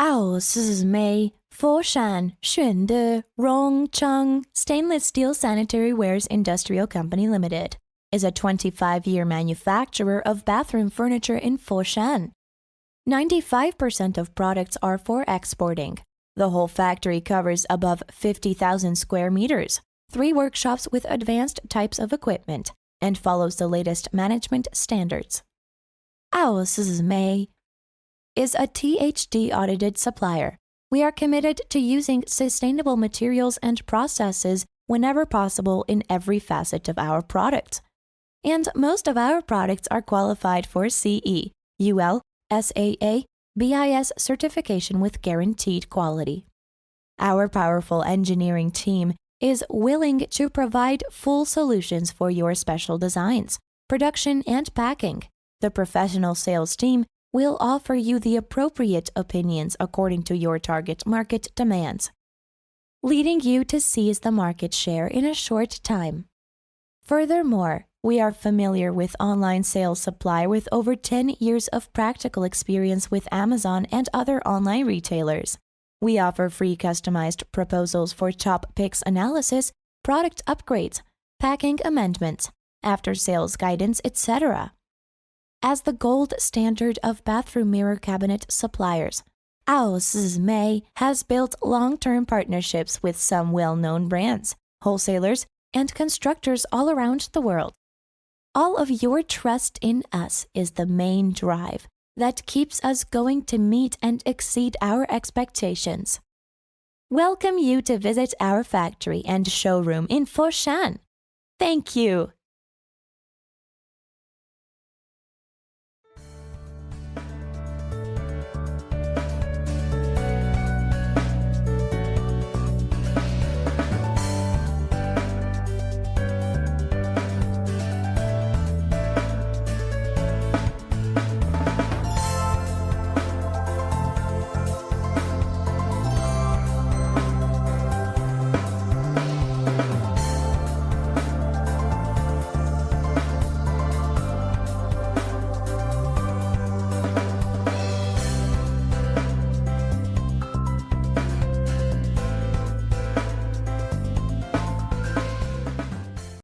Aosmay Foshan Rongcheng Stainless Steel Sanitary Wares Industrial Company Limited is a 25-year manufacturer of bathroom furniture in Foshan. 95% of products are for exporting. The whole factory covers above 50,000 square meters, 3 workshops with advanced types of equipment, and follows the latest management standards. Aosmay is a THD audited supplier. We are committed to using sustainable materials and processes whenever possible in every facet of our products. And most of our products are qualified for CE, UL, SAA, BIS certification with guaranteed quality. Our powerful engineering team is willing to provide full solutions for your special designs, production, and packing. The professional sales team will offer you the appropriate opinions according to your target market demands, leading you to seize the market share in a short time. Furthermore, we are familiar with online sales supply with over 10 years of practical experience with Amazon and other online retailers. We offer free customized proposals for top picks analysis, product upgrades, packing amendments, after-sales guidance, etc. As the gold standard of bathroom mirror cabinet suppliers, Aosmay has built long-term partnerships with some well-known brands, wholesalers, and constructors all around the world. All of your trust in us is the main drive that keeps us going to meet and exceed our expectations. Welcome you to visit our factory and showroom in Foshan. Thank you.